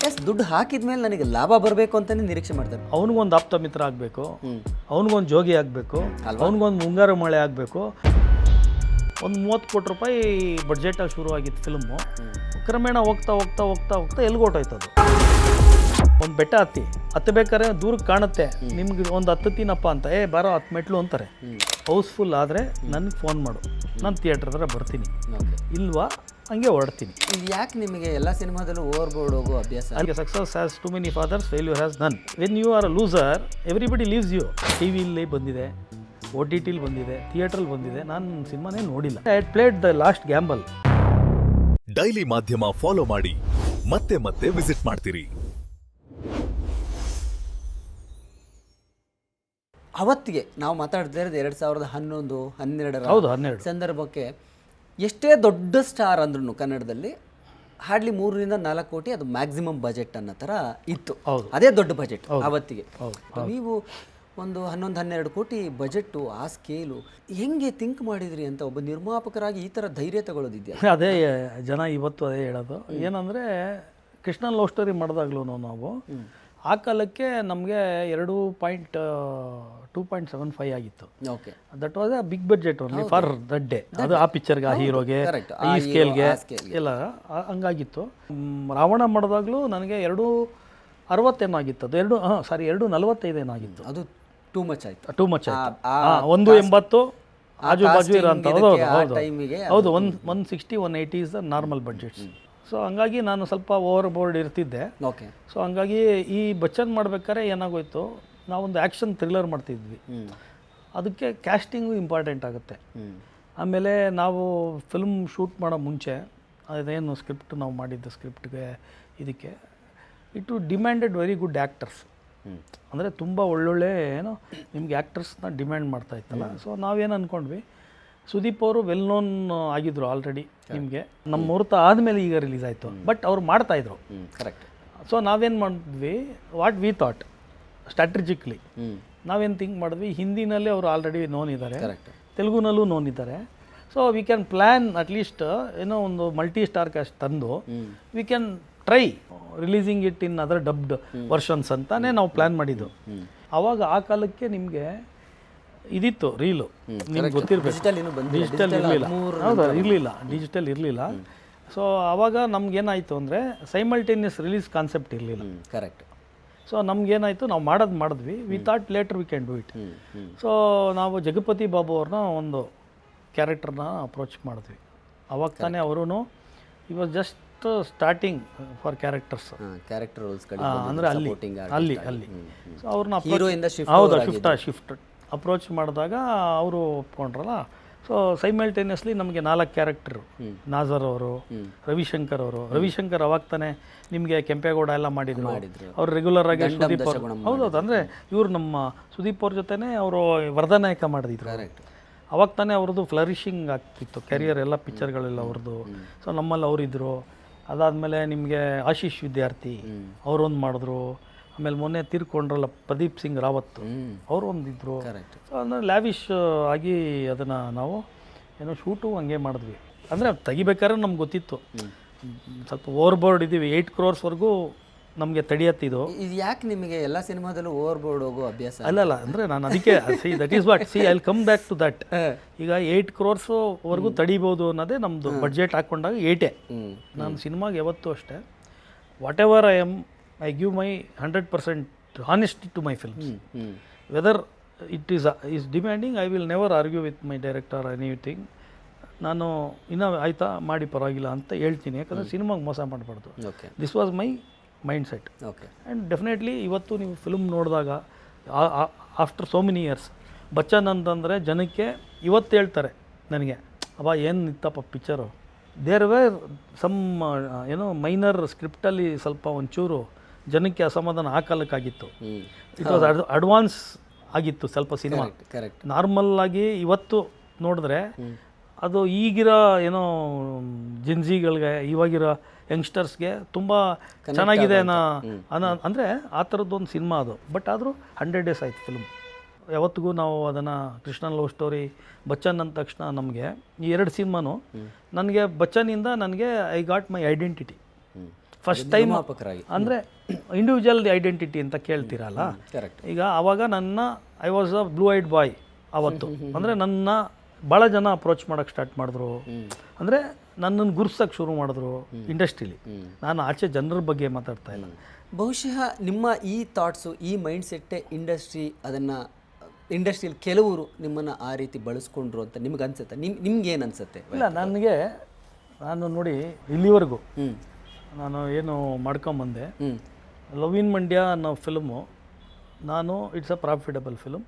S ದುಡ್ಡು ಹಾಕಿದ್ಮೇಲೆ ನನಗೆ ಲಾಭ ಬರಬೇಕು ಅಂತಲೇ ನಿರೀಕ್ಷೆ ಮಾಡ್ತಾರೆ. ಅವನಿಗೊಂದು ಆಪ್ತ ಮಿತ್ರ ಆಗಬೇಕು, ಅವನಿಗೊಂದು ಜೋಗಿ ಆಗಬೇಕು, ಅವನಿಗೊಂದು ಮುಂಗಾರು ಮಳೆ ಆಗಬೇಕು. ಒಂದು 30 ಕೋಟಿ ರೂಪಾಯಿ ಬಡ್ಜೆಟಾಗಿ ಶುರುವಾಗಿತ್ತು ಫಿಲ್ಮು. ಕ್ರಮೇಣ ಹೋಗ್ತಾ ಹೋಗ್ತಾ ಹೋಗ್ತಾ ಹೋಗ್ತಾ ಎಲ್ಗೊಟ್ಟೋಯ್ತದು. ಒಂದು ಬೆಟ್ಟ ಹತ್ತಬೇಕಾದ್ರೆ ದೂರಕ್ಕೆ ಕಾಣುತ್ತೆ, ನಿಮ್ಗೆ ಒಂದು ಹತ್ತತೀನಪ್ಪ ಅಂತ, ಬಾರೋ 10 ಮೆಟ್ಲು ಅಂತಾರೆ. ಹೌಸ್ಫುಲ್ ಆದರೆ ನನಗೆ ಫೋನ್ ಮಾಡು, ನಾನು ಥಿಯೇಟ್ರ್ ಹತ್ರ ಬರ್ತೀನಿ, ಇಲ್ವಾ ಹಂಗೆ ಹೊರಡ್ತೀನಿ. ಇದು ಯಾಕೆ ನಿಮಗೆ ಎಲ್ಲ ಸಿನಿಮಾದಲ್ಲೂ ಓವರ್ಬೋರ್ಡ್ ಹೋಗೋ ಅಭ್ಯಾಸ? ಅದಕ್ಕೆ success has too many fathers, failure has none. When you are a loser everybody leaves you. ಟಿ ವಿಲಿ ಬಂದಿದೆ, OTTಲಿ ಬಂದಿದೆ, ಥಿಯೇಟ್ರಲ್ಲಿ ಬಂದಿದೆ. ನಾನು ಸಿನಿಮಾನೇ ನೋಡಿಲ್ಲ. I played the last gamble. Daily ಮಾಧ್ಯಮ ಫಾಲೋ ಮಾಡಿ, ಮತ್ತೆ ಮತ್ತೆ ವಿಸಿಟ್ ಮಾಡ್ತೀರಿ. ಅವತ್ತಿಗೆ ನಾವು ಮಾತಾಡ್ತಾ ಇರೋದು 2011, 12 ಹೌದು, 12 ಸಂದರ್ಭಕ್ಕೆ ಎಷ್ಟೇ ದೊಡ್ಡ ಸ್ಟಾರ್ ಅಂದ್ರೂ ಕನ್ನಡದಲ್ಲಿ ಹಾರ್ಡ್ಲಿ 3 ರಿಂದ 4 ಕೋಟಿ ಅದು ಮ್ಯಾಕ್ಸಿಮಮ್ ಬಜೆಟ್ ಅನ್ನೋ ಥರ ಇತ್ತು. ಅದೇ ದೊಡ್ಡ ಬಜೆಟ್ ಅವತ್ತಿಗೆ. ನೀವು ಒಂದು 11-12 ಕೋಟಿ ಬಜೆಟ್ಟು, ಆ ಸ್ಕೇಲು ಹೆಂಗೆ ಥಿಂಕ್ ಮಾಡಿದ್ರಿ ಅಂತ ಒಬ್ಬ ನಿರ್ಮಾಪಕರಾಗಿ ಈ ಥರ ಧೈರ್ಯ ತಗೊಳ್ಳೋದಿದೆಯಾ? ಅದೇ ಜನ ಇವತ್ತು ಅದೇ ಹೇಳೋದು. ಏನಂದರೆ ಕೃಷ್ಣ ಲವ್ ಸ್ಟೋರಿ ಮಾಡಿದಾಗ್ಲೂ ನಾವು ಆ ಕಾಲಕ್ಕೆ ನಮಗೆ 2.75 ಆಗಿತ್ತು. Okay, that was a big budget only for that day. ಅದು ಆ ಪಿಕ್ಚರ್ಗೆ, ಆ ಹೀರೋಗೆ, ಈ ಸ್ಕೇಲ್ಗೆ ಎಲ್ಲ ಹಂಗಾಗಿತ್ತು. ರಾವಣ ಮಾಡಿದಾಗಲೂ ನನಗೆ 2.60 ಏನಾಗಿತ್ತು, ಅದು 2.45 ಏನಾಗಿತ್ತು. ಅದು ಟೂ ಮಚ್ ಆಯಿತು. 1.80 ಆಜು ಬಾಜು ಇರೋಂಥ. ಹೌದು, 160, 180 is the normal budgets. So ಹಂಗಾಗಿ ನಾನು ಸ್ವಲ್ಪ ಓವರ್ ಬೋರ್ಡ್ ಇರ್ತಿದ್ದೆ. ಓಕೆ. ಸೊ ಹಂಗಾಗಿ ಈ ಬಚ್ಚನ್ ಮಾಡ್ಬೇಕಾದ್ರೆ ಏನಾಗೋಯ್ತು, ನಾವೊಂದು ಆ್ಯಕ್ಷನ್ ಥ್ರಿಲ್ಲರ್ ಮಾಡ್ತಿದ್ವಿ. ಅದಕ್ಕೆ ಕ್ಯಾಸ್ಟಿಂಗು ಇಂಪಾರ್ಟೆಂಟ್ ಆಗುತ್ತೆ. ಆಮೇಲೆ ನಾವು ಫಿಲ್ಮ್ ಶೂಟ್ ಮಾಡೋ ಮುಂಚೆ ಅದೇನು ಸ್ಕ್ರಿಪ್ಟ್ ನಾವು ಮಾಡಿದ್ದ ಸ್ಕ್ರಿಪ್ಟ್ಗೆ ಇದಕ್ಕೆ it demanded very good actors. ಅಂದರೆ ತುಂಬ ಒಳ್ಳೊಳ್ಳೆ ಏನೋ ನಿಮ್ಗೆ ಆ್ಯಕ್ಟರ್ಸ್ನ ಡಿಮ್ಯಾಂಡ್ ಮಾಡ್ತಾ ಇತ್ತಲ್ಲ. ಸೊ ನಾವೇನು ಅಂದ್ಕೊಂಡ್ವಿ, ಸುದೀಪ್ ಅವರು ವೆಲ್ ನೋನ್ ಆಗಿದ್ರು ಆಲ್ರೆಡಿ ನಿಮಗೆ. ನಮ್ಮ ಮುಹೂರ್ತ ಆದಮೇಲೆ ಈಗ ರಿಲೀಸ್ ಆಯಿತು, ಬಟ್ ಅವ್ರು ಮಾಡ್ತಾಯಿದ್ರು. ಕರೆಕ್ಟ್. ಸೊ ನಾವೇನು ಮಾಡಿದ್ವಿ, ವಾಟ್ ವಿ ಥಾಟ್ ಸ್ಟ್ರಾಟಜಿಕ್ಲಿ ನಾವೇನು ಥಿಂಕ್ ಮಾಡಿದ್ವಿ, ಹಿಂದಿನಲ್ಲಿ ಅವರು ಆಲ್ರೆಡಿ ನೋನ್ ಇದ್ದಾರೆ, ತೆಲುಗುನಲ್ಲೂ ನೋನ್ ಇದ್ದಾರೆ. So we can plan at least ಏನೋ ಒಂದು ಮಲ್ಟಿ ಸ್ಟಾರ್ ಕ್ಯಾಸ್ಟ್ ತಂದು we can try releasing it in other dubbed versions ಅಂತಾನೆ ನಾವು ಪ್ಲ್ಯಾನ್ ಮಾಡಿದ್ದು. ಆವಾಗ ಆ ಕಾಲಕ್ಕೆ ನಿಮಗೆ ಇದಿತ್ತು ರೀಲು, ನಿಮ್ಗೆ ಗೊತ್ತಿರಬೇಕು. ಡಿಜಿಟಲ್ ಇರಲಿಲ್ಲ. ಹೌದಾ, ಇರಲಿಲ್ಲ, ಡಿಜಿಟಲ್ ಇರಲಿಲ್ಲ. ಸೊ ಆವಾಗ ನಮ್ಗೇನಾಯಿತು ಅಂದರೆ ಸೈಮಲ್ಟೇನಿಯಸ್ ರಿಲೀಸ್ ಕಾನ್ಸೆಪ್ಟ್ ಇರಲಿಲ್ಲ. ಕರೆಕ್ಟ್. ಸೊ ನಮಗೇನಾಯಿತು, ನಾವು ಮಾಡಿದ್ವಿ. We thought litre we can do it. So ನಾವು ಜಗಪತಿ ಬಾಬು ಅವ್ರನ್ನ ಒಂದು ಕ್ಯಾರೆಕ್ಟರ್ನ ಅಪ್ರೋಚ್ ಮಾಡಿದ್ವಿ. ಅವಾಗ ತಾನೇ ಅವರು ಈ was just starting for characters, character roles ಅಂದರೆ ಅಲ್ಲಿ ಸೊ ಅವ್ರನ್ನ ಶಿಫ್ಟ್ ಅಪ್ರೋಚ್ ಮಾಡಿದಾಗ ಅವರು ಒಪ್ಕೊಂಡ್ರಲ್ಲ. ಸೊ ಸೈಮಲ್ಟೇನಿಯಸ್ಲಿ ನಮಗೆ 4 ಕ್ಯಾರೆಕ್ಟರು, ನಾಜರ್ ಅವರು, ರವಿಶಂಕರ್ ಅವರು. ರವಿಶಂಕರ್ ಅವಾಗ ತಾನೇ ನಿಮಗೆ ಕೆಂಪೇಗೌಡ ಎಲ್ಲ ಮಾಡಿದ್ರು. ಅವ್ರು ರೆಗ್ಯುಲರ್ ಆಗಿ ಸುದೀಪ್ ಅವರು. ಹೌದೌದು, ಅಂದರೆ ಇವರು ನಮ್ಮ ಸುದೀಪ್ ಅವ್ರ ಜೊತೆನೇ ಅವರು ವರದನಾಯಕ ಮಾಡಿದ್ರು. ಅವಾಗ ತಾನೇ ಅವ್ರದ್ದು ಫ್ಲರಿಶಿಂಗ್ ಆಗ್ತಿತ್ತು ಕೆರಿಯರ್, ಎಲ್ಲ ಪಿಕ್ಚರ್ಗಳೆಲ್ಲ ಅವ್ರದ್ದು. ಸೊ ನಮ್ಮಲ್ಲಿ ಅವರಿದ್ದರು. ಅದಾದಮೇಲೆ ನಿಮಗೆ ಆಶೀಶ್ ವಿದ್ಯಾರ್ಥಿ ಅವರೊಂದು ಮಾಡಿದ್ರು. ಆಮೇಲೆ ಮೊನ್ನೆ ತೀರ್ಕೊಂಡ್ರಲ್ಲ ಪ್ರದೀಪ್ ಸಿಂಗ್ ರಾವತ್, ಅವರು ಒಂದಿದ್ರು. ಸೊ ಅಂದರೆ ಲ್ಯಾವಿಶ್ ಆಗಿ ಅದನ್ನು ನಾವು ಏನೋ ಶೂಟು ಹಂಗೆ ಮಾಡಿದ್ವಿ. ಅಂದರೆ ತೆಗಿಬೇಕಾದ್ರೆ ನಮ್ಗೆ ಗೊತ್ತಿತ್ತು ಸ್ವಲ್ಪ ಓವರ್ಬೋರ್ಡ್ ಇದ್ದೀವಿ, 8 crores ನಮಗೆ ತಡೆಯತ್ತಿದು. ಇದು ಯಾಕೆ ನಿಮಗೆ ಎಲ್ಲ ಸಿನಿಮಾದಲ್ಲೂ ಓವರ್ಬೋರ್ಡ್ ಹೋಗೋ ಅಭ್ಯಾಸ? ಅಲ್ಲ ಅಂದರೆ ನಾನು ಅದಕ್ಕೆ that is what I will come back to that. ಈಗ 8 crores ತಡಿಬೋದು ಅನ್ನೋದೇ ನಮ್ಮದು ಬಡ್ಜೆಟ್ ಹಾಕ್ಕೊಂಡಾಗ 8. ನಾನು ಸಿನಿಮಾಗೆ ಯಾವತ್ತೂ ಅಷ್ಟೇ, whatever I give my 100% honesty to my films. Whether it is demanding, I will never argue with my director anything. ನಾನು ಇನ್ನೂ ಆಯಿತಾ ಮಾಡಿ ಪರವಾಗಿಲ್ಲ ಅಂತ ಹೇಳ್ತೀನಿ, ಯಾಕಂದರೆ ಸಿನಿಮಾಗೆ ಮೋಸ ಮಾಡಬಾರ್ದು. This was my mind set. Okay. And definitely ಇವತ್ತು ನೀವು ಫಿಲ್ಮ್ ನೋಡಿದಾಗ after so many years Bachchan ಅಂತಂದರೆ ಜನಕ್ಕೆ ಇವತ್ತು ಹೇಳ್ತಾರೆ ನನಗೆ, ಅಬ್ಬಾ ಏನು ಇತ್ತಪ್ಪ ಪಿಕ್ಚರು. ದೇರ್ ವೇರ್ ಸಮ್ ಏನೋ ಮೈನರ್ ಸ್ಕ್ರಿಪ್ಟಲ್ಲಿ ಸ್ವಲ್ಪ ಒಂಚೂರು ಜನಕ್ಕೆ ಅಸಮಾಧಾನ ಆ ಕಾಲಕ್ಕಾಗಿತ್ತು. ಇಟ್ ವಾಸ್ ಅಡ್ವಾನ್ಸ್ ಆಗಿತ್ತು ಸ್ವಲ್ಪ ಸಿನಿಮಾ. ನಾರ್ಮಲ್ ಆಗಿ ಇವತ್ತು ನೋಡಿದ್ರೆ ಅದು ಈಗಿರೋ ಏನೋ ಜಿನ್ಜಿಗಳಿಗೆ, ಇವಾಗಿರೋ ಯಂಗ್ಸ್ಟರ್ಸ್ಗೆ ತುಂಬ ಚೆನ್ನಾಗಿದೆ ಅಂದರೆ ಆ ಥರದ್ದೊಂದು ಸಿನಿಮಾ ಅದು. ಬಟ್ ಆದರೂ 100 days ಆಯಿತು ಫಿಲ್ಮ್. ಯಾವತ್ತಿಗೂ ನಾವು ಅದನ್ನು ಕೃಷ್ಣ ಲವ್ ಸ್ಟೋರಿ, ಬಚ್ಚನ್ ಅಂದ ತಕ್ಷಣ ನಮಗೆ ಈ 2 ಸಿನಿಮಾನು ನನಗೆ ಬಚ್ಚನ್ನಿಂದ ನನಗೆ I got my identity. First time ನಿರ್ಮಾಪಕರಾಗಿ. ಅಂದರೆ ಇಂಡಿವಿಜುವಲ್ ಐಡೆಂಟಿಟಿ ಅಂತ ಕೇಳ್ತೀರಲ್ಲ, ಕರೆಕ್ಟ್. ಈಗ ಆವಾಗ I was a blue eyed boy ಅವತ್ತು. ಅಂದರೆ ನನ್ನ ಭಾಳ ಜನ ಅಪ್ರೋಚ್ ಮಾಡೋಕ್ಕೆ ಸ್ಟಾರ್ಟ್ ಮಾಡಿದ್ರು, ಅಂದರೆ ನನ್ನನ್ನು ಗುರ್ಸೋಕ್ಕೆ ಶುರು ಮಾಡಿದ್ರು ಇಂಡಸ್ಟ್ರೀಲಿ. ನಾನು ಆಚೆ ಜನರ ಬಗ್ಗೆ ಮಾತಾಡ್ತಾ ಇಲ್ಲ. ಬಹುಶಃ ನಿಮ್ಮ ಈ ಥಾಟ್ಸು, ಈ ಮೈಂಡ್ ಸೆಟ್ಟೇ ಇಂಡಸ್ಟ್ರಿಯಲ್ಲಿ ಕೆಲವರು ನಿಮ್ಮನ್ನು ಆ ರೀತಿ ಬಳಸ್ಕೊಂಡ್ರು ಅಂತ ನಿಮ್ಗೆ ಅನ್ಸುತ್ತೆ? ನಿಮ್ಗೇನು ಅನ್ಸುತ್ತೆ? ಇಲ್ಲ, ನಾನು ನೋಡಿ ಇಲ್ಲಿವರೆಗೂ ನಾನು ಏನು ಮಾಡ್ಕೊಂಬಂದೆ, ಲವ್ ಇನ್ ಮಂಡ್ಯ ಅನ್ನೋ film it's a profitable film.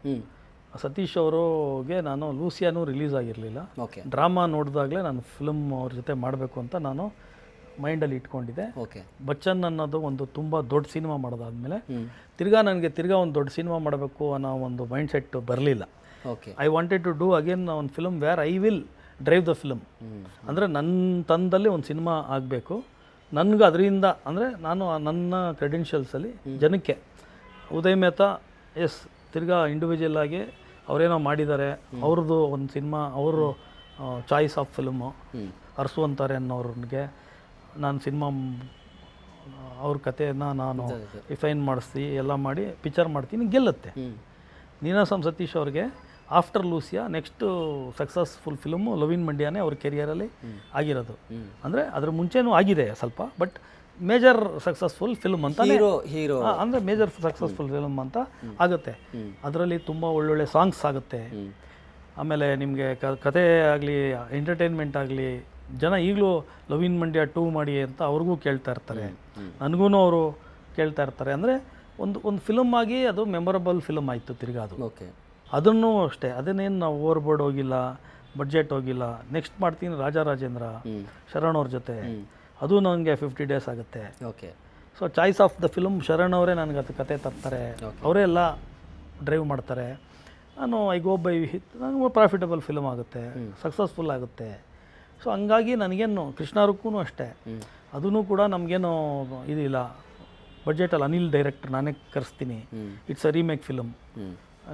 Satish ಅವರಿಗೆ ನಾನು ಲೂಸಿಯಾನು ರಿಲೀಸ್ ಆಗಿರಲಿಲ್ಲ, ಡ್ರಾಮಾ ನೋಡಿದಾಗಲೇ ನಾನು ಫಿಲ್ಮ್ ಅವ್ರ ಜೊತೆ ಮಾಡಬೇಕು ಅಂತ ನಾನು ಮೈಂಡಲ್ಲಿ ಇಟ್ಕೊಂಡಿದ್ದೆ. ಬಚ್ಚನ್ ಅನ್ನೋದು ಒಂದು ತುಂಬ ದೊಡ್ಡ ಸಿನಿಮಾ ಮಾಡೋದಾದ್ಮೇಲೆ ತಿರ್ಗಾ ಒಂದು ದೊಡ್ಡ ಸಿನಿಮಾ ಮಾಡಬೇಕು ಅನ್ನೋ ಒಂದು ಮೈಂಡ್ ಸೆಟ್ ಬರಲಿಲ್ಲ. I wanted to do again ಒಂದು film where I will drive the film. ಅಂದರೆ ನನ್ನ ತಂದಲ್ಲಿ ಒಂದು ಸಿನಿಮಾ ಆಗಬೇಕು, ನನಗೆ ಅದರಿಂದ ಅಂದರೆ ನಾನು ನನ್ನ ಕ್ರೆಡೆನ್ಷಿಯಲ್ಸಲ್ಲಿ ಜನಕ್ಕೆ ಉದಯ್ ಮೆಹ್ತಾ ತಿರ್ಗಾ ಇಂಡಿವಿಜುವಲ್ ಆಗಿ ಅವರೇನೋ ಮಾಡಿದ್ದಾರೆ, ಅವ್ರದ್ದು ಒಂದು ಸಿನಿಮಾ, ಅವರು ಚಾಯ್ಸ್ ಆಫ್ ಫಿಲ್ಮು ಅರಸು ಅಂತಾರೆ ಅನ್ನೋರಿಗೆ ನಾನು ಸಿನಿಮಾ ಅವ್ರ ಕಥೆಯನ್ನು ನಾನು ರಿಫೈನ್ ಮಾಡಿಸಿ ಎಲ್ಲ ಮಾಡಿ ಪಿಕ್ಚರ್ ಮಾಡ್ತೀನಿ, ಗೆಲ್ಲುತ್ತೆ. ನೀನಾಸಂ ಸತೀಶ್ ಅವ್ರಿಗೆ after Lucia next successful film love in ಮಂಡ್ಯನೇ ಅವ್ರ ಕೆರಿಯರಲ್ಲಿ ಆಗಿರೋದು. ಅಂದರೆ ಅದ್ರ ಮುಂಚೆನೂ ಆಗಿದೆ ಸ್ವಲ್ಪ, ಬಟ್ ಮೇಜರ್ ಸಕ್ಸಸ್ಫುಲ್ ಫಿಲ್ಮ್ ಅಂತ ಹೀರೋ ಅಂದರೆ ಮೇಜರ್ ಸಕ್ಸಸ್ಫುಲ್ ಫಿಲ್ಮ್ ಅಂತ ಆಗುತ್ತೆ. ಅದರಲ್ಲಿ ತುಂಬ ಒಳ್ಳೊಳ್ಳೆ ಸಾಂಗ್ಸ್ ಆಗುತ್ತೆ. ಆಮೇಲೆ ನಿಮಗೆ ಕತೆ ಆಗಲಿ ಎಂಟರ್ಟೈನ್ಮೆಂಟ್ ಆಗಲಿ ಜನ ಈಗಲೂ ಲವ್ ಇನ್ ಮಂಡ್ಯ 2 ಮಾಡಿ ಅಂತ ಅವ್ರಿಗೂ ಕೇಳ್ತಾ ಇರ್ತಾರೆ, ನನಗೂ ಅವರು ಕೇಳ್ತಾ ಇರ್ತಾರೆ. ಅಂದರೆ ಒಂದು ಫಿಲಮ್ ಆಗಿ ಅದು ಮೆಮೊರಬಲ್ ಫಿಲಮ್ ಆಯಿತು ತಿರ್ಗಾ ಅದು. ಅದನ್ನು ಅಷ್ಟೇ, ಅದನ್ನೇನು ನಾವು ಓವರ್ಬೋರ್ಡ್ ಹೋಗಿಲ್ಲ, ಬಡ್ಜೆಟ್ ಹೋಗಿಲ್ಲ. ನೆಕ್ಸ್ಟ್ ಮಾಡ್ತೀನಿ ರಾಜರಾಜೇಂದ್ರ ಶರಣ್ ಅವ್ರ ಜೊತೆ, ಅದು ನನಗೆ 50 ಡೇಸ್ ಆಗುತ್ತೆ. So choice of the film Sharan ಅವರೇ ನನಗೆ ಅದು ಕತೆ ತರ್ತಾರೆ, ಅವರೇ ಎಲ್ಲ ಡ್ರೈವ್ ಮಾಡ್ತಾರೆ. ನಾನು ಐ ಗೋ ಬೈ ನನಗೆ ಪ್ರಾಫಿಟಬಲ್ ಫಿಲ್ಮ್ ಆಗುತ್ತೆ, ಸಕ್ಸಸ್ಫುಲ್ ಆಗುತ್ತೆ. ಸೊ ಹಂಗಾಗಿ ನನಗೇನು ಕೃಷ್ಣಾರಕ್ಕೂ ಅಷ್ಟೇ, ಅದೂ ಕೂಡ ನಮಗೇನು ಇದಿಲ್ಲ, ಬಡ್ಜೆಟಲ್ಲಿ ಅನಿಲ್ ಡೈರೆಕ್ಟರ್ ನಾನೇ ಕರೆಸ್ತೀನಿ. ಇಟ್ಸ್ ಅ ರೀಮೇಕ್ ಫಿಲಮ್,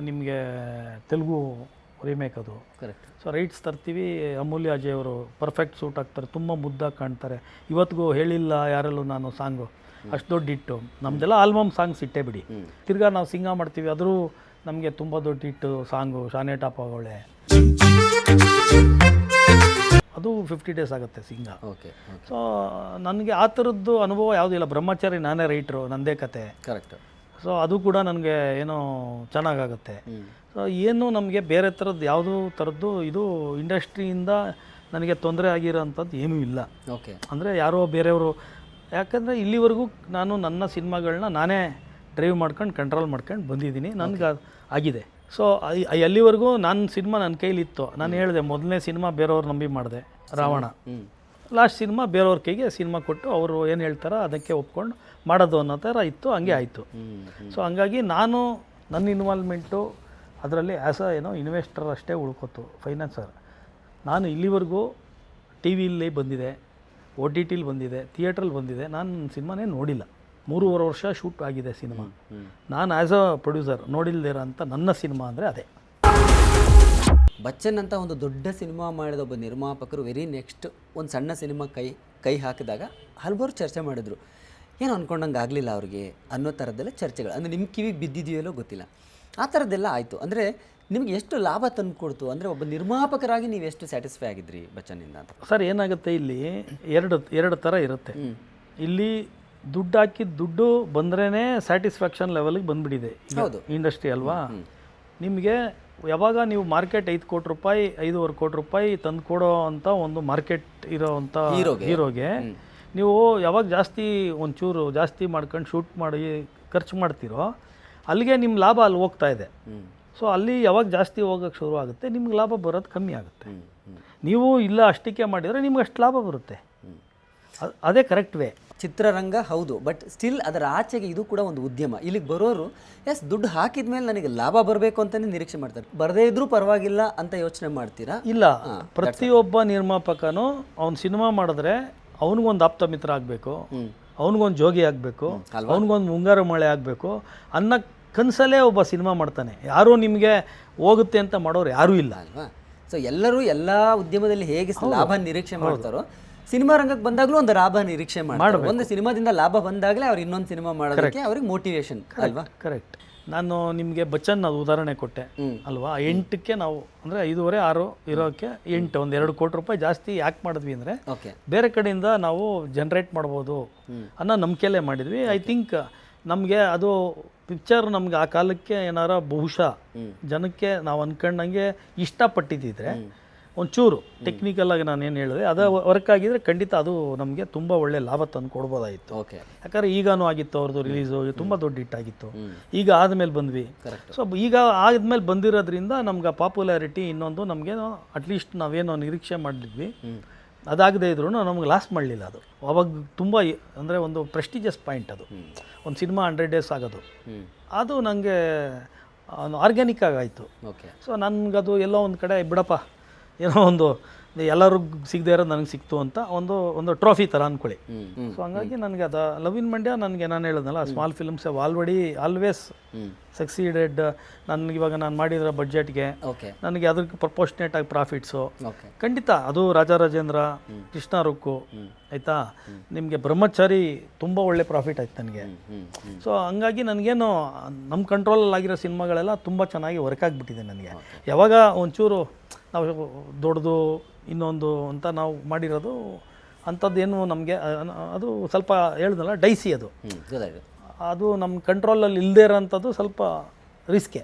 ನಿಮಗೆ ತೆಲುಗು ರೀಮೇಕ್ ಅದು. ಸೊ ರೈಟ್ಸ್ ತರ್ತೀವಿ, ಅಮೂಲ್ಯ ಅಜಯ್ ಅವರು ಪರ್ಫೆಕ್ಟ್ ಸೂಟ್ ಆಗ್ತಾರೆ, ತುಂಬ ಮುದ್ದಾಗಿ ಕಾಣ್ತಾರೆ. ಇವತ್ತಿಗೂ ಹೇಳಿಲ್ಲ ಯಾರಲ್ಲೂ ನಾನು ಸಾಂಗು ಅಷ್ಟು ದೊಡ್ಡ ಹಿಟ್ಟು. ನಮ್ಮದೆಲ್ಲ ಆಲ್ಬಮ್ ಸಾಂಗ್ಸ್ ಇಟ್ಟೇ ಬಿಡಿ, ತಿರ್ಗಾ ನಾವು ಸಿಂಗ ಮಾಡ್ತೀವಿ, ಆದರೂ ನಮಗೆ ತುಂಬ ದೊಡ್ಡ ಹಿಟ್ಟು ಸಾಂಗು ಶಾನೆ ಟಾಪ್ ಆಗೋಳೆ, ಅದು 50 ಡೇಸ್ ಆಗುತ್ತೆ ಸಿಂಗ. ಸೊ ನನಗೆ ಆ ಥರದ್ದು ಅನುಭವ ಯಾವುದೂ ಇಲ್ಲ. ಬ್ರಹ್ಮಚಾರಿ ನಾನೇ ರೈಟ್ರು, ನನ್ನದೇ ಕತೆ. ಸೊ ಅದು ಕೂಡ ನನಗೆ ಏನೋ ಚೆನ್ನಾಗಾಗುತ್ತೆ. ಸೊ ಏನು ನಮಗೆ ಬೇರೆ ಥರದ್ದು ಯಾವುದೂ ಥರದ್ದು ಇದು ಇಂಡಸ್ಟ್ರಿಯಿಂದ ನನಗೆ ತೊಂದರೆ ಆಗಿರೋಂಥದ್ದು ಏನೂ ಇಲ್ಲ. ಅಂದರೆ ಯಾರೋ ಬೇರೆಯವರು, ಯಾಕಂದರೆ ಇಲ್ಲಿವರೆಗೂ ನಾನು ನನ್ನ ಸಿನಿಮಾಗಳನ್ನ ನಾನೇ ಡ್ರೈವ್ ಮಾಡ್ಕೊಂಡು ಕಂಟ್ರೋಲ್ ಮಾಡ್ಕೊಂಡು ಬಂದಿದ್ದೀನಿ, ನನಗೆ ಆಗಿದೆ. ಸೊ ಅಲ್ಲಿವರೆಗೂ ನನ್ನ ಸಿನಿಮಾ ನನ್ನ ಕೈಲಿತ್ತು. ನಾನು ಹೇಳಿದೆ, ಮೊದಲನೇ ಸಿನಿಮಾ ಬೇರೆಯವ್ರು ನಂಬಿ ಮಾಡಿದೆ ರಾವಣ, ಲಾಸ್ಟ್ ಸಿನಿಮಾ ಬೇರೆಯವ್ರ ಕೈಗೆ ಸಿನಿಮಾ ಕೊಟ್ಟು ಅವರು ಏನು ಹೇಳ್ತಾರೋ ಅದಕ್ಕೆ ಒಪ್ಕೊಂಡು ಮಾಡೋದು ಅನ್ನೋ ಥರ ಇತ್ತು, ಹಂಗೆ ಆಯಿತು. ಸೊ ಹಂಗಾಗಿ ನಾನು ನನ್ನ ಇನ್ವಾಲ್ವ್ಮೆಂಟು ಅದರಲ್ಲಿ ಆ್ಯಸ್ ಇನ್ವೆಸ್ಟರ್ ಅಷ್ಟೇ ಉಳ್ಕೋತು, ಫೈನಾನ್ಸರ್. ನಾನು ಇಲ್ಲಿವರೆಗೂ ಟಿ ವಿಲಿ ಬಂದಿದೆ, OTTಲಿ ಬಂದಿದೆ, ಥಿಯೇಟ್ರಲ್ಲಿ ಬಂದಿದೆ, ನಾನು ಸಿನಿಮಾನೇ ನೋಡಿಲ್ಲ. 3.5 ವರ್ಷ ಶೂಟ್ ಆಗಿದೆ ಸಿನಿಮಾ. ನಾನು ಆ್ಯಸ್ ಅ ಪ್ರೊಡ್ಯೂಸರ್ ನೋಡಿಲ್ದಿರ ಅಂತ ನನ್ನ ಸಿನಿಮಾ ಅಂದರೆ ಅದೇ. ಬಚ್ಚನ್ ಅಂತ ಒಂದು ದೊಡ್ಡ ಸಿನಿಮಾ ಮಾಡಿದ ಒಬ್ಬ ನಿರ್ಮಾಪಕರು ವೆರಿ ನೆಕ್ಸ್ಟ್ ಒಂದು ಸಣ್ಣ ಸಿನಿಮಾ ಕೈ ಹಾಕಿದಾಗ ಹಲವಾರು ಚರ್ಚೆ ಮಾಡಿದ್ರು. ಏನು ಅಂದ್ಕೊಂಡಂಗೆ ಆಗಲಿಲ್ಲ ಅವ್ರಿಗೆ ಅನ್ನೋ ಥರದ್ದೆಲ್ಲ ಚರ್ಚೆಗಳು, ಅಂದರೆ ನಿಮ್ಮ ಕಿವಿಗೆ ಬಿದ್ದಿದೆಯಲ್ಲೋ ಗೊತ್ತಿಲ್ಲ, ಆ ಥರದ್ದೆಲ್ಲ ಆಯಿತು. ಅಂದರೆ ನಿಮಗೆ ಎಷ್ಟು ಲಾಭ ತಂದು ಕೊಡ್ತು? ಅಂದರೆ ಒಬ್ಬ ನಿರ್ಮಾಪಕರಾಗಿ ನೀವು ಎಷ್ಟು ಸ್ಯಾಟಿಸ್ಫೈ ಆಗಿದ್ರಿ ಬಚ್ಚನ್ನಿಂದ ಅಂತ? ಸರ್ ಏನಾಗುತ್ತೆ, ಇಲ್ಲಿ ಎರಡು ಥರ ಇರುತ್ತೆ. ಇಲ್ಲಿ ದುಡ್ಡು ಹಾಕಿದ ದುಡ್ಡು ಬಂದ್ರೇ ಸ್ಯಾಟಿಸ್ಫ್ಯಾಕ್ಷನ್ ಲೆವೆಲ್ಗೆ ಬಂದುಬಿಟ್ಟಿದೆ ಇಂಡಸ್ಟ್ರಿ ಅಲ್ವಾ. ನಿಮಗೆ ಯಾವಾಗ ನೀವು ಮಾರ್ಕೆಟ್ 5 ಕೋಟಿ ರೂಪಾಯಿ 5.5 ಕೋಟಿ ರೂಪಾಯಿ ತಂದು ಕೊಡೋ ಅಂಥ ಒಂದು ಮಾರ್ಕೆಟ್ ಇರೋವಂಥ ಹೀರೋಗೆ ನೀವು ಯಾವಾಗ ಜಾಸ್ತಿ ಒಂಚೂರು ಜಾಸ್ತಿ ಮಾಡ್ಕೊಂಡು ಶೂಟ್ ಮಾಡಿ ಖರ್ಚು ಮಾಡ್ತೀರೋ ಅಲ್ಲಿಗೆ ನಿಮ್ಮ ಲಾಭ ಅಲ್ಲಿ ಹೋಗ್ತಾ ಇದೆ. ಸೊ ಅಲ್ಲಿ ಯಾವಾಗ ಜಾಸ್ತಿ ಹೋಗೋಕ್ಕೆ ಶುರು ಆಗುತ್ತೆ, ನಿಮ್ಗೆ ಲಾಭ ಬರೋದು ಕಮ್ಮಿ ಆಗುತ್ತೆ. ನೀವು ಇಲ್ಲ ಅಷ್ಟಕ್ಕೆ ಮಾಡಿದರೆ ನಿಮ್ಗೆ ಅಷ್ಟು ಲಾಭ ಬರುತ್ತೆ. ಅದೇ ಕರೆಕ್ಟ್ ವೇ. ಚಿತ್ರರಂಗ ಹೌದು, ಬಟ್ ಸ್ಟಿಲ್ ಅದರ ಆಚೆಗೆ ಇದು ಕೂಡ ಒಂದು ಉದ್ಯಮ. ಇಲ್ಲಿಗೆ ಬರೋರು ದುಡ್ಡು ಹಾಕಿದ ಮೇಲೆ ನನಗೆ ಲಾಭ ಬರಬೇಕು ಅಂತಲೇ ನಿರೀಕ್ಷೆ ಮಾಡ್ತಾರೆ, ಬರದೇ ಇದ್ರೂ ಪರವಾಗಿಲ್ಲ ಅಂತ ಯೋಚನೆ ಮಾಡ್ತೀರಾ? ಇಲ್ಲ, ಪ್ರತಿಯೊಬ್ಬ ನಿರ್ಮಾಪಕನು ಅವ್ನು ಸಿನಿಮಾ ಮಾಡಿದ್ರೆ ಅವನಿಗೊಂದು ಆಪ್ತ ಮಿತ್ರ ಆಗಬೇಕು, ಅವನಿಗೊಂದು ಜೋಗಿ ಆಗಬೇಕು, ಅವನಿಗೊಂದು ಮುಂಗಾರು ಮಳೆ ಆಗಬೇಕು ಅನ್ನೋ ಕನಸಲ್ಲೇ ಒಬ್ಬ ಸಿನಿಮಾ ಮಾಡ್ತಾನೆ. ಯಾರೂ ನಿಮಗೆ ಹೋಗುತ್ತೆ ಅಂತ ಮಾಡೋರು ಯಾರೂ ಇಲ್ಲ ಅಲ್ವಾ. ಸೊ ಎಲ್ಲರೂ ಎಲ್ಲ ಉದ್ಯಮದಲ್ಲಿ ಹೇಗೆ ಲಾಭ ನಿರೀಕ್ಷೆ ಮಾಡ್ತಾರೋ ಸಿನಿಮಾ ರಂಗಕ್ಕೆ ಬಂದಾಗಲೂ ಒಂದು ಲಾಭ ನಿರೀಕ್ಷೆ ಮಾಡ್ತಾರೆ. ಒಂದು ಸಿನಿಮಾದಿಂದ ಲಾಭ ಬಂದಾಗಲೇ ಅವ್ರು ಇನ್ನೊಂದು ಸಿನಿಮಾ ಮಾಡೋದಕ್ಕೆ ಅವ್ರಿಗೆ ಮೋಟಿವೇಶನ್ ಅಲ್ವಾ? ಕರೆಕ್ಟ್. ನಾನು ನಿಮಗೆ ಬಚ್ಚನ್ ಅದು ಉದಾಹರಣೆ ಕೊಟ್ಟೆ ಅಲ್ವಾ. 8ಕ್ಕೆ ನಾವು ಅಂದರೆ 5.5 6 ಇರೋಕ್ಕೆ 8 ಒಂದು 2 ಕೋಟಿ ರೂಪಾಯಿ ಜಾಸ್ತಿ ಯಾಕೆ ಮಾಡಿದ್ವಿ ಅಂದರೆ ಬೇರೆ ಕಡೆಯಿಂದ ನಾವು ಜನ್ರೇಟ್ ಮಾಡ್ಬೋದು ಅನ್ನೋ ನಂಬಿಕೆಯಲ್ಲೇ ಮಾಡಿದ್ವಿ. ಐ ಥಿಂಕ್ ನಮಗೆ ಅದು ಪಿಕ್ಚರ್ ನಮ್ಗೆ ಆ ಕಾಲಕ್ಕೆ ಏನಾರ ಬಹುಶಃ ಜನಕ್ಕೆ ನಾವು ಅಂದ್ಕೊಂಡಂಗೆ ಇಷ್ಟಪಟ್ಟಿದ್ದಿದ್ರೆ ಒಂಚೂರು ಟೆಕ್ನಿಕಲ್ ಆಗಿ ನಾನು ಏನು ಹೇಳಿದೆ ಅದು ವರ್ಕ್ ಆಗಿದ್ರೆ ಖಂಡಿತ ಅದು ನಮಗೆ ತುಂಬ ಒಳ್ಳೆ ಲಾಭ ತಂದು ಕೊಡ್ಬೋದಾಗಿತ್ತು. ಯಾಕಂದರೆ ಈಗಾನು ಆಗಿತ್ತು ಅವ್ರದ್ದು ರಿಲೀಸು, ತುಂಬ ದೊಡ್ಡ ಹಿಟ್ ಆಗಿತ್ತು. ಈಗ ಆದಮೇಲೆ ಬಂದ್ವಿ. ಸೊ ಈಗ ಆದಮೇಲೆ ಬಂದಿರೋದ್ರಿಂದ ನಮ್ಗೆ ಪಾಪ್ಯುಲಾರಿಟಿ ಇನ್ನೊಂದು ನಮಗೆ ಅಟ್ಲೀಸ್ಟ್ ನಾವೇನೋ ನಿರೀಕ್ಷೆ ಮಾಡಿದ್ವಿ ಅದಾಗದೇ ಇದ್ರೂ ನಮ್ಗೆ ಲಾಸ್ ಮಾಡಲಿಲ್ಲ. ಅದು ಅವಾಗ ತುಂಬ ಅಂದರೆ ಒಂದು ಪ್ರೆಸ್ಟಿಜಿಯಸ್ ಪಾಯಿಂಟ್ ಅದು. ಒಂದು ಸಿನಿಮಾ 100 ಡೇಸ್ ಆಗೋದು ಅದು ನನಗೆ ಆರ್ಗ್ಯಾನಿಕ್ ಆಗಾಯಿತು. ಸೊ ನನಗದು ಎಲ್ಲೋ ಒಂದು ಕಡೆ ಬಿಡಪ್ಪ ಏನೋ ಒಂದು ಎಲ್ಲರಿಗೂ ಸಿಗದೆ ಇರೋದು ನನಗೆ ಸಿಕ್ತು ಅಂತ ಒಂದು ಟ್ರೋಫಿ ಥರ ಅಂದ್ಕೊಳ್ಳಿ. ಸೊ ಹಂಗಾಗಿ ನನಗೆ ಅದು ಲವ್ ಇನ್ ಮಂಡ್ಯ ನನಗೆ ನಾನು ಹೇಳಿದ್ನಲ್ಲ ಸ್ಮಾಲ್ ಫಿಲ್ಮ್ಸ್ ಆಲ್ವೇಸ್ ಸಕ್ಸೀಡೆಡ್. ಇವಾಗ ನಾನು ಮಾಡಿರೋ ಬಡ್ಜೆಟ್ಗೆ ನನಗೆ ಅದಕ್ಕೆ ಪ್ರಪೋರ್ಷನೇಟ್ ಆಗಿ ಪ್ರಾಫಿಟ್ಸು ಖಂಡಿತ. ಅದು ರಾಜರಾಜೇಂದ್ರ, ಕೃಷ್ಣ ರುಕ್ಕು ಆಯಿತಾ, ನಿಮಗೆ ಬ್ರಹ್ಮಚಾರಿ ತುಂಬ ಒಳ್ಳೆ ಪ್ರಾಫಿಟ್ ಆಯ್ತು ನನಗೆ. ಸೊ ಹಂಗಾಗಿ ನನಗೇನು ನಮ್ಮ ಕಂಟ್ರೋಲಲ್ಲಿ ಆಗಿರೋ ಸಿನಿಮಾಗಳೆಲ್ಲ ತುಂಬ ಚೆನ್ನಾಗಿ ವರ್ಕ್ ಆಗಿಬಿಟ್ಟಿದೆ ನನಗೆ. ಯಾವಾಗ ಒಂಚೂರು ನಾವು ದೊಡ್ಡದು ಇನ್ನೊಂದು ಅಂತ ನಾವು ಮಾಡಿರೋದು ಅಂಥದ್ದೇನು ನಮಗೆ ಅದು ಸ್ವಲ್ಪ ಹೇಳಿದ್ನಲ್ಲ ಡೈಸಿ ಅದು ನಮ್ಮ ಕಂಟ್ರೋಲಲ್ಲಿ ಇಲ್ಲದೇ ಇರೋಂಥದ್ದು ಸ್ವಲ್ಪ ರಿಸ್ಕೆ.